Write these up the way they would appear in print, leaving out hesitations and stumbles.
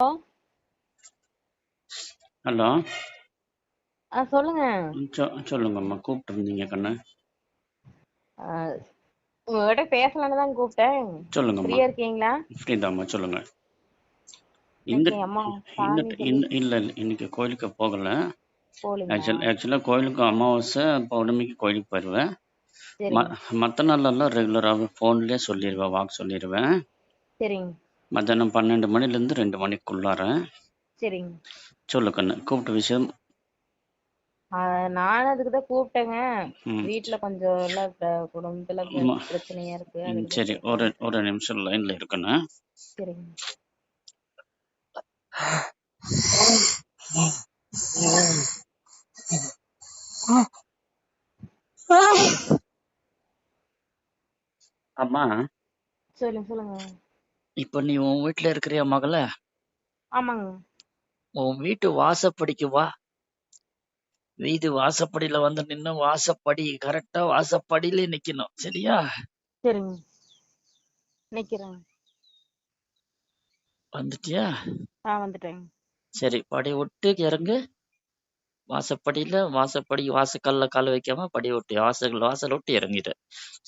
Hello. சொல்லுங்க. சொல்லுங்கம்மா, கூப்பிட்டு இருந்தீங்க கண்ணு. உங்ககிட்ட பேசலான்னு தான் கூப்பிட்டேன். சொல்லுங்கம்மா. ஃப்ரீயா இருக்கீங்களா? ஃப்ரீதாம்மா, சொல்லுங்க. இன்னைக்கு அம்மா சாமி சொல்லி இல்லை இன்னைக்கு கோயிலுக்கு போகல. போலீங்களா? ஆக்சுவலாக கோயிலுக்கு அமாவாசை பௌர்ணமிக்கு கோயிலுக்கு போயிடுவேன். சரிங்க மற்ற நாளெல்லாம் ரெகுலராகவே ஃபோன்லேயே சொல்லிடுவேன், வாக்கு சொல்லிடுவேன். சரிங்க மத்தியானம் 12 மணிலேருந்து 2 மணிக்குள்ளார. சரிங்க. சொல்லு கண்ணு, கூப்பிட்ட விஷயம். நானும் அதுக்கு தான் கூப்பிட்டேங்க. ம் வீட்டுல கொஞ்சம் எல்லாம் குடும்பத்துல பிரச்சனையா இருக்கு, ம், அதுக்கு தான் சரி. கூப்பிட்டேன். ஒரு நிமிஷம் லைனில் இருக்கணும். சரிங்க அம்மா, சொல்லுங்க. இப்போ நீ உன் வீட்டில் இருக்கிறியா மகள? ஆமாங்க. உன் வீட்டு வாசப்படிக்கு வா. வீடு வாசப்படியில வந்து நின்னு வாசப்படி கரெக்டா வாசப்படியிலே நிக்கணும், சரியா? சரிங்க, நிக்கிறேன். வந்துட்டியா? வந்துட்டேங்க. சரி, படி விட்டு இறங்கு. வாசப்படி வாசக்கல்ல கால் வைக்காம படி விட்டு வாசல் விட்டு இறங்கிடு,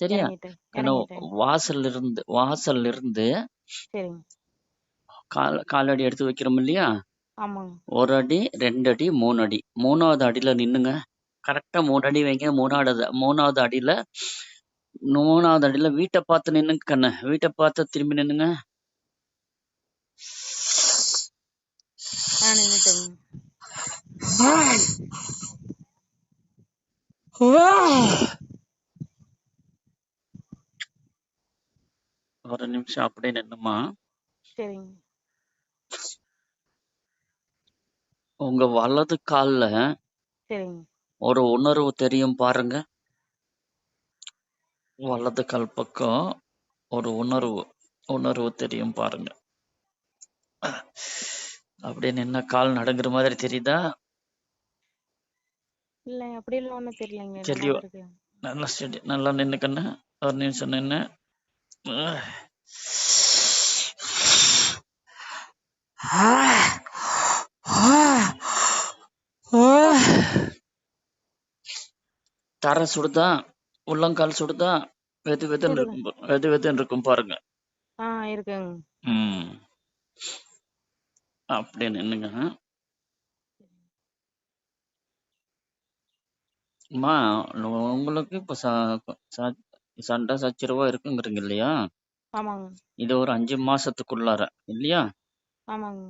சரியா? இறங்கிட்டேன் ஏன்னா இறங்கிட்டேன். வாசல்ல இருந்து சரிங்க. காலடி எடுத்து வைக்கிறோம் இல்லையா? ஆமாங்க. 1 அடி 2 அடி 3 அடி, 3வது அடியில நின்னுங்க. கரெக்டா 3 அடி வைங்க. மூணாவது அடியில வீட்டை பார்த்து நின்னுங்க கண்ணு. வீட்டை பார்த்து திரும்பி நின்னுங்க. நின்னுட்டேங்க. ஒரு நிமிஷம் அப்படியே நின்னுமா. சரிங்க உங்க வலது கால்ல சரிங்க ஒரு உணர்வு தெரியும் பாருங்க. வலது கால் பக்கம் ஒரு உணர்வு தெரியும் பாருங்க. அப்படியே நின்னா கால் நடுங்குற மாதிரி தெரியுதா? இல்ல, அப்படியெல்லாம் ஒண்ணும் தெரியலைங்க. இந்த தெரியோ? மாதிரி இருக்கு. நல்லா ஸ்டெடி, நல்லா நின்னு கண்ணு. ஒரு நிமிஷம் நின்னு. தர சுடுதா? உள்ளங்கால் சுடுதா? வெது வெதுன்னு இருக்கும் பாருங்க. இருக்குங்க. அப்படியே நின்னுங்க. அம்மா, உங்களுக்கு இப்ப சண்டை சச்சரவா இருக்குங்கிறீங்க இல்லையா? ஆமாங்க. இது ஒரு 5 மாசத்துக்குள்ளார இல்லையா? ஆமாங்க.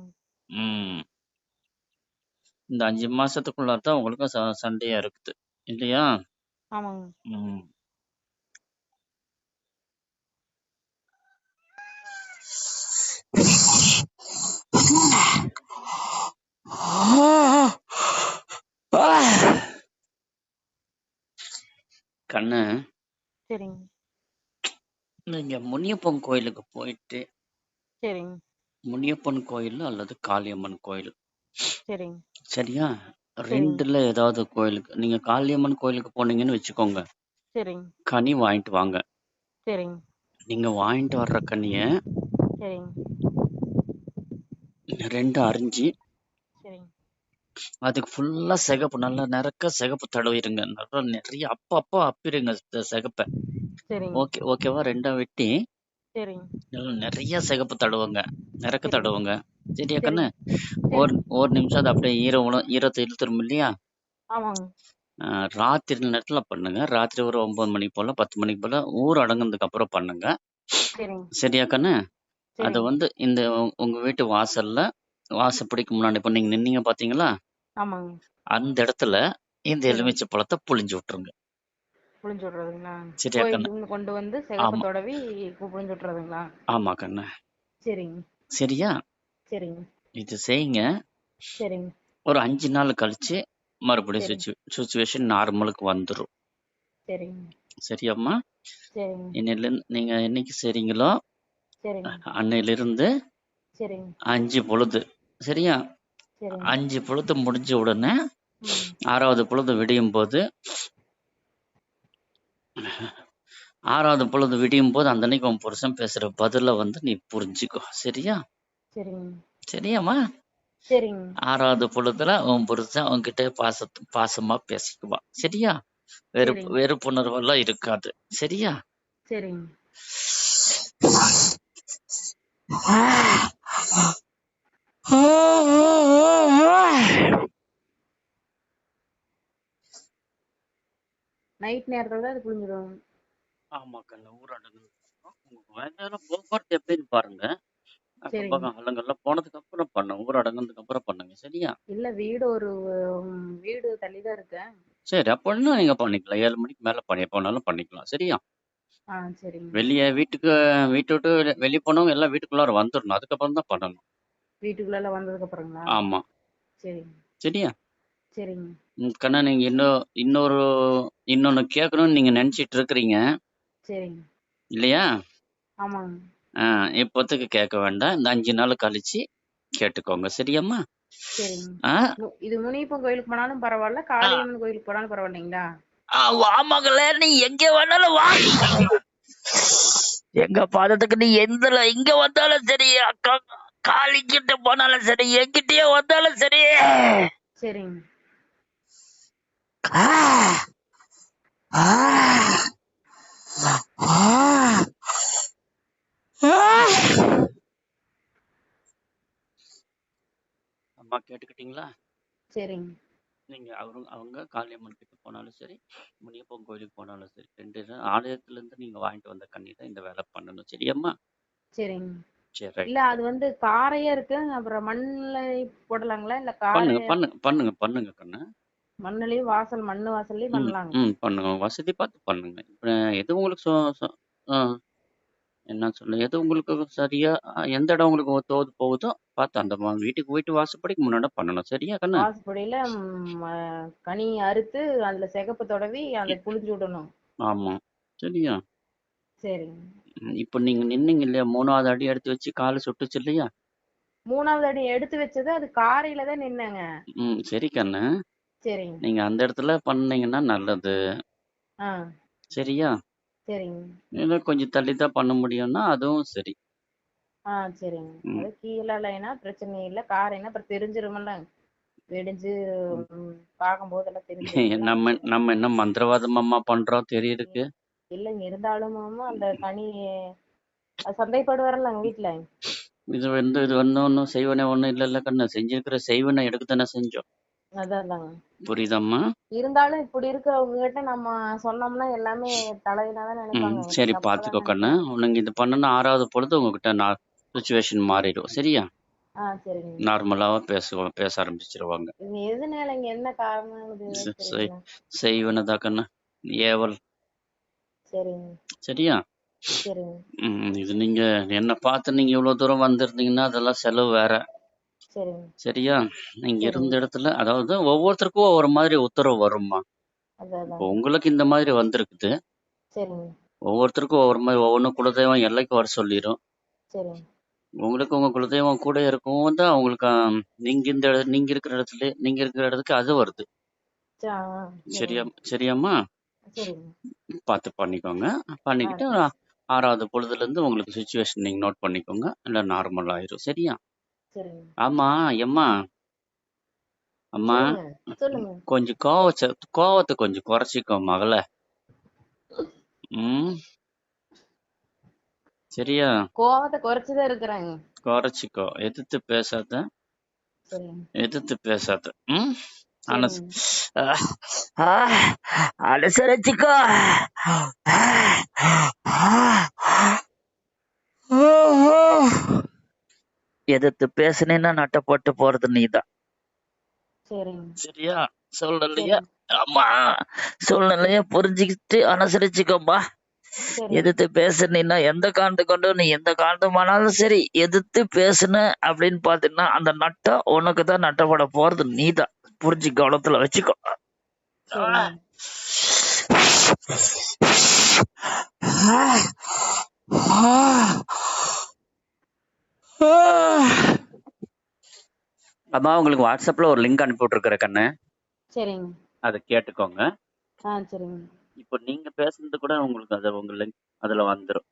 ம் இந்த 5 மாசத்துக்குள்ளார தான் உங்களுக்கு சண்டையா இருக்குது இல்லையா? ஆமாங்க. ம் கண்ணு, சரிங்க நீங்க முனியப்பன் கோயிலுக்கு போயிட்டு, சரிங்க முனியப்பன் கோயில் அல்லது காளியம்மன் கோயில், சரிங்க சரியா? சரிங்க 2ல ஏதாவது கோயிலுக்கு, நீங்க காளியம்மன் கோயிலுக்கு போனீங்கன்னு வச்சுக்கோங்க, சரிங்க கனி வாங்கிட்டு வாங்க. சரிங்க நீங்க வாங்கிட்டு வர்ற கனிய சரிங்க 2 அரிஞ்சு சரிங்க அதுக்கு ஃபுல்லா சிகப்பு, நல்லா நிறக்க சிகப்பு தடவிடுங்க. நல்லா நிறைய அப்பப்போ அப்பிடுங்க சிகப்ப. சரிங்க ஓகேவா? 2ஆ வெட்டி சரிங்க நல்லா நிறைய சிகப்பு தடவுங்க, நிறக்க சரிங்க தடவுங்க, சரியா கண்ணு? சரிங்க ஒரு சரிங்க ஒரு நிமிஷம் அது அப்படியே ஈரத்தை இழுத்துரும் இல்லையா? ஆமாங்க. ராத்திரி நேரத்துல பண்ணுங்க. ராத்திரி ஒரு 9 மணி போல 10 மணிக்கு போல ஊர் அடங்குனதுக்கு அப்புறம் பண்ணுங்க, சரிங்க சரியா கண்ணு? அதை சரிங்க வந்து இந்த உங்க வீட்டு வாசப்படிக்கு முன்னாடி இப்போ நீங்க நின்னீங்க பாத்தீங்களா? ஆமாங்க. அந்த இடத்துல இந்த சரிங்க. எலுமிச்சை பழத்தை புழிஞ்சு விட்டுருங்க, புளிஞ்சு விட்றதுங்களா? சரியா கண்ணு? கோயிலுக்கு கொண்டு வந்து சிகப்பு ஆமா, தடவி புளிஞ்சு விட்றதுங்களா? ஆமா கண்ணு. சரிங்க சரியா? சரிங்க இது செய்யுங்க. சரிங்க ஒரு 5 நாள் கழிச்சு மறுபடியும் சரிங்க சுச்சுவேஷன் நார்மலுக்கு வந்துடும், சரிங்க சரியாம்மா? சரிங்க நீங்க என்னைக்கு செய்றீங்களோ சரிங்க அன்னையிலிருந்து சரிங்க 5 பொழுது, சரியா? சரிங்க 5 பொழுது முடிஞ்ச உடனே ம் 6வது பொழுது விடியும் போது அந்த அன்னைக்கு உன் புருஷன் பேசுற பதில வந்து நீ புரிஞ்சுக்கோ, சரியா? சரிங்க சரியாம்மா? சரிங்க 6வது பொழுதுல உன் புருஷன் உன்கிட்ட பாசமா பேசிக்குவான். சரியா? சரிங்க வெறுப்புணர்வெல்லாம் இருக்காது. சரியா? சரிங்க நைட் நேரத்துல தான் அது புரிஞ்சிடும். ஆமா கண்ணு, ஊரடங்கு. உங்களுக்கு வேலையெல்லாம் போக்குவரத்து எப்படின்னு பாருங்க. அக்கம் சரிங்க பக்கம் ஆளுங்கெல்லாம் போனதுக்கு அப்புறம் பண்ணுங்க. ஊரடங்குனதுக்கு அப்புறம் பண்ணுங்க. சரியா? இல்ல வீடு ஒரு வீடு தள்ளிதான் இருக்கேன். சரி, அப்படின்னா நீங்க பண்ணிக்கலாம். 7 மணிக்கு மேல எப்ப வேணாலும் பண்ணிக்கலாம். சரியா? சரிங்க வீட்டை விட்டு வெளியே போனவங்க எல்லாம் வீட்டுக்குள்ளார வந்துடணும். அதுக்கப்புறம் தான் பண்ணணும். வீட்டுக்குள்ள வந்ததுக்கு அப்புறங்களா? ஆமா. சரிங்க சரியா? சரிங்க கண்ணா, நீங்க இன்னொன்னு கேட்கணும்னு நீங்க நினைச்சிட்டு இருக்கிறீங்க சரிங்க இல்லையா? ஆமாங்க இப்போதைக்கு கேட்க வேண்டாம். இந்த 5 நாள் கழிச்சு கேட்டுக்கோங்க. சரியாம்மா? சரிங்க ஆ இது முனியப்பன் கோயிலுக்கு போனாலும் பரவாயில்ல, ஆ காளியம்மன் கோயிலுக்கு போனாலும் பரவாயில்லைங்களா? வா மகளே, நீ எங்க வேணாலும் வா. எங்க பாதத்துக்கு நீ இங்க வந்தாலும் சரி, அக்கா காளி கிட்ட போனாலும் சரி, என்கிட்டயே வந்தாலும் சரி. சரிங்க ஆ, ஆ, ஆ, ஆ. அம்மா கேட்டுக்கிட்டீங்களா? சரிங்க நீங்க அவங்க காளியம்மன் கிட்ட போனாலும் சரி, முனியப்பன் கோயிலுக்கு போனாலும் சரி, 2 ஆலயத்துல இருந்து நீங்க வாங்கிட்டு வந்த கண்ணி தான் இந்த வேலை பண்ணணும். சரியாம்மா? சரிங்க சரி, ரைட். இல்ல அது வந்து காரையா இருக்கு, அப்புறம் மண்ணுல போடலாங்களா இல்ல பண்ணுங்க காரையா? பண்ணுங்க பண்ணுங்க பண்ணுங்க கண்ணு. மண்ணுலயும் வாசல் மண்ணு வாசல்லயும் ம் பண்ணலாங்க. ம் பண்ணுங்க. வசதி பார்த்து பண்ணுங்க. இப்ப எது உங்களுக்கு ஆ, என்ன சொல்ல, எது உங்களுக்கு சரியா, எந்த இடம் உங்களுக்கு தோது போகுதோ பார்த்து அந்த வீட்டுக்கு போயிட்டு வாசப்படிக்கு முன்னாடி பண்ணணும். சரியா கண்ணு? வாசப்படியில கனி அறுத்து அதுல சிகப்பு தடவி அதை இ- புழிஞ்சு விடணும். ஆமா. சரியா? சரிங்க இப்ப நீங்க நின்னீங்க இல்லையா, 3வது அடி எடுத்து வச்சு காலு சுட்டுச்சு இல்லையா? 3வது அடி எடுத்து வச்சது அது காரையில தான் நின்னேங்க. சரி கண்ணு. சரிங்க நீங்க அந்த இடத்துல பண்ணீங்கன்னா நல்லது. ஆ சரியா? சரிங்க இல்ல கொஞ்சம் தள்ளி தான் பண்ண முடியும்னா அதுவும் சரி. சரிங்க ம். அது கீழேனா பிரச்சனை இல்லை, காரைனா அப்புறம் தெரிஞ்சிருமில்ல, வெடிஞ்சு ம். பார்க்கும்போது எல்லாம் தெரிஞ்சிருமில்ல, நம்ம அதனால. நம்ம என்ன மந்திரவாதமாம்மா பண்றோம் தெரியுதுக்கு? இல்லைங்க இருந்தாலும் அந்த கனி அது சந்தைப்படுவாரல்லங்க வீட்டுல. இது வந்து ஒன்றும் செய்வனே ஒன்றும் இல்லைல்ல கண்ணு. செஞ்சிருக்கிற செய்வனை எடுக்க தானே செஞ்சோம். அதான் அதாங்க. புரியுதாம்மா? இருந்தாலும் இப்படி இருக்கிறவங்க கிட்ட நம்ம சொன்னோம்னா எல்லாமே தலையில தான் நினைப்பாங்க, சரி, தப்பா பார்த்துக்கோ தான் கண்ணு. நினைப்பாங்க. உனக்கு இது பண்ணனா 6வது பொழுது உங்ககிட்ட சுச்சுவேஷன் மாறிடும். சரியா? சரிங்க நார்மலாவா பேச ஆரம்பிச்சிருவாங்க. இது எதுனாலங்க, என்ன காரணம் இது தெரியல. செய்வனை தான் கண்ணு. ஏவல். சரிங்க சரியா? சரிங்க இது நீங்க என்ன பார்த்து நீங்க இவ்வளவு தூரம் வந்திருந்தீங்கன்னா அதெல்லாம் செலவு வேற. சரிங்க சரியா? நீங்க சரிங்க இருந்த இடத்துல, அதாவது ஒவ்வொருத்தருக்கும் ஒவ்வொரு மாதிரி உத்தரவு வரும்மா. அதான் இப்போ அதாங்க. உங்களுக்கு இந்த மாதிரி வந்திருக்குது. சரிங்க ஒவ்வொருத்தருக்கும் ஒவ்வொரு மாதிரி, ஒவ்வொன்றும் குலதெய்வம் எல்லைக்கு வர சொல்லிடும். சரிங்க உங்களுக்கு உங்க குலதெய்வம் கூட இருக்கவும் தான் உங்களுக்கு நீங்க இருக்கிற இடத்துக்கு அது வருது. சரியா? சரிங்க சரியாம்மா? சரிங்க பார்த்து பண்ணிக்கோங்க. பண்ணிக்கிட்டு சரி 6வது பொழுதுல இருந்து உங்களுக்கு சுச்சுவேஷன் நீங்க நோட் பண்ணிக்கோங்க. இல்ல நார்மல் ஆயிரும். சரியா? சரிங்க ஆமா. எம்மா, அம்மா, சொல்லுங்க சொல்லுங்க. கொஞ்சம் கோவத்தை கொஞ்சம் குறைச்சிக்கோ மகள. ம் சரியா? கோவத்தை குறைச்சுதான் இருக்கிறாங்க. குறைச்சிக்கோ. எதிர்த்து பேசாத. சரிங்க எதிர்த்து பேசாத. ம் அனஸ் சரிங்க ஆஹ், ஆஹ், அனுசரிச்சுக்கோ. எதிர்த்து பேசுனேன்னா நட்டப்பட்டு போறது நீதான். சரிங்க சரியா? சூழ்நிலையா? சரிங்க ஆமா. சூழ்நிலைய புரிஞ்சுக்கிட்டு அனுசரிச்சுக்கோப்பா. சரிங்க எதிர்த்து பேசுனீன்னா எந்த காரணத்தை கொண்டு நீ எந்த காரணமானாலும் சரி, எதிர்த்து பேசுன அப்படின்னு பாத்தீங்கன்னா அந்த நட்டம் உனக்கு தான் நட்டப்பட போறது நீதான். புரிஞ்சு கவனத்துல வச்சுக்கோ. சரிங்க அம்மா, உங்களுக்கு வாட்ஸ்அப்ல ஒரு லிங்க் அனுப்பி விட்டுருக்குற கண்ணு. சரிங்க அதை கேட்டுக்கோங்க. சரிங்க இப்போ நீங்க பேசுனது கூட உங்களுக்கு உங்க லிங்க் அதுல வந்துடும்.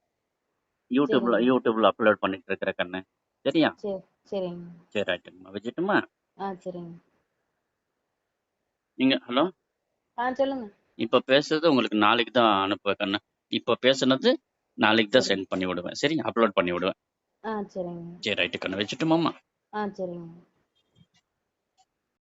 சரிங்க யூடியூப்ல அப்லோட் பண்ணிட்டு இருக்கிற கண்ணு. சரியா? சரி சரிங்க. சரி ரைட்டுங்கம்மா. வச்சுட்டுமா? சரிங்க. நீங்க ஹலோ? சொல்லுங்க. இப்ப பேசுறது உங்களுக்கு நாளைக்கு தான் அனுப்புவேன் கண்ணு. இப்ப பேசுனது நாளைக்கு தான் சரிங்க. சென்ட் பண்ணி விடுவேன். சரிங்க? அப்லோட் பண்ணி விடுவேன். சரிங்க. சரி ரைட்டு கண்ணு. வச்சுட்டுமாம்மா? சரிங்க.